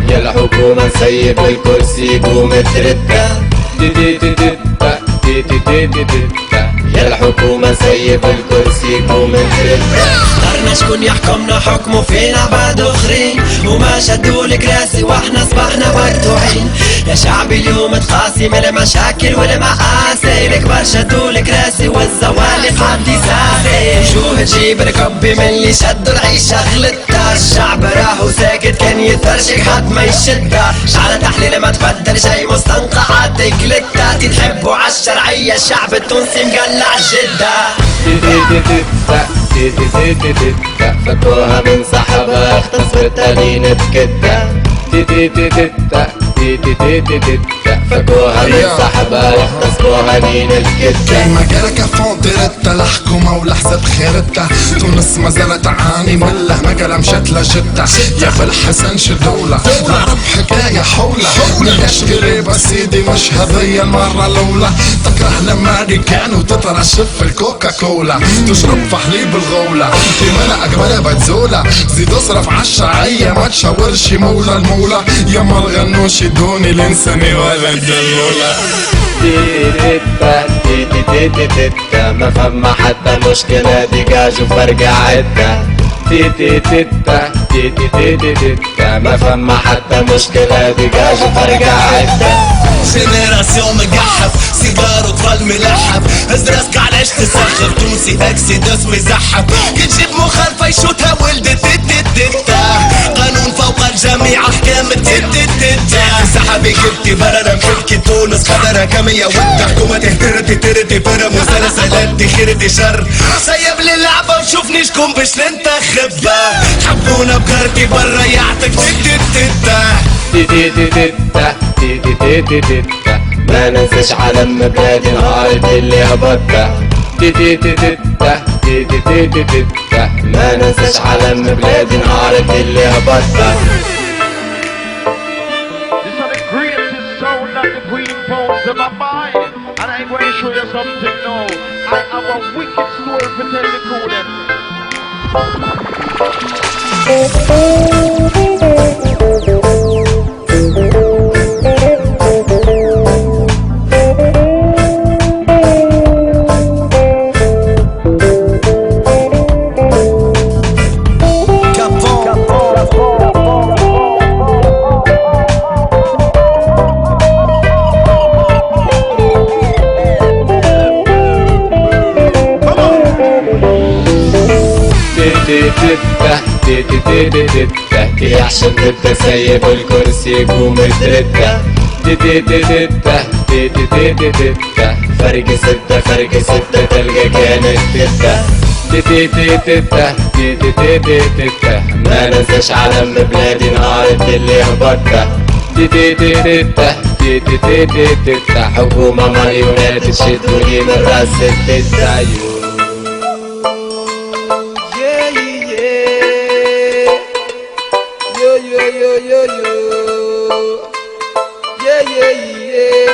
يا الحكومة سيب الكرسي قوم تردة. يا الحكومة سيب الكرسي قوم تردة. اخترنا شكون يحكمنا حكموا فينا بعد اخرين، وما شدوا الكراسي واحنا صبحنا مقطوعين. يا شعبي اليوم تقاسم المشاكل والمآسي، الكبار شدوا الكراسي والزوالق عندي ساسي. وجوه تجيب الكبي من اللي شدوا العيشة غلطة. الشعب راهو ساكت كان يتفرشك حد ما يشدها. على تحليل ما تبدل شي مستنقعات تكلتها. تحبوا عالشرعية الشعب التونسي مقلع جدة. فكوها من صحبها اختص بالتانيين بكدة. فكوها من صحبها يختصبوها نين الكدة. كان مجالك فوق درتة الحكومة والحزب خيرتها. تونس ما زالت تعاني من اللهمجة مشتلة جدة. يا بالحسن شدولة العرب حكاية حولة. ملهاش غريبة سيدي مش هذي المرة الأولى. تكره الأمريكان وتترشف في الكوكا كولا. تشرب في حليب الغولة في ملا أجملة بتزولة. زيد اصرف عالشرعية ما تشاورش مولا المولى. يا مرغنوش يدوني الإنساني ولا الدلولة. ما فما حتى مشكلة ديجاج وفرقة عدة. ما فما حتى مشكلة ديجاج وفرقة عدة. جينيراسيون مقحف سيجار وطفل ملحف. هز راسك علاش تسخف تونسي اكسيدوس مزحف. كي تجيب مخالفة يشوتها ولدت قانون فوق الجميع احكام سحبي كبتي برا مشبكي تونس قدرها كمية ودة. حكومة تهترتي فرا مسلسلات خيرتي شر. سيب لي اللعبة وشوفني شكون باش ننتخبها. حبونا بكارتي برا يعطيك ما ننساش علم بلادي نهار اللي هبطها. ما ننساش علم بلادي نهار اللي هبطها. These are the greatest sound that the green bones in my mind. And I'm going to show you something now. I have a wicked story to tell the crew them. تحكي احسن تبدا سيب الكرسي قوم تردة. فرق ستة تلقى كانت تدة. ما ننساش علم بلادي نهار اللي هبطها. حكومة مليونات تشدوني من راس التدة. Yeah.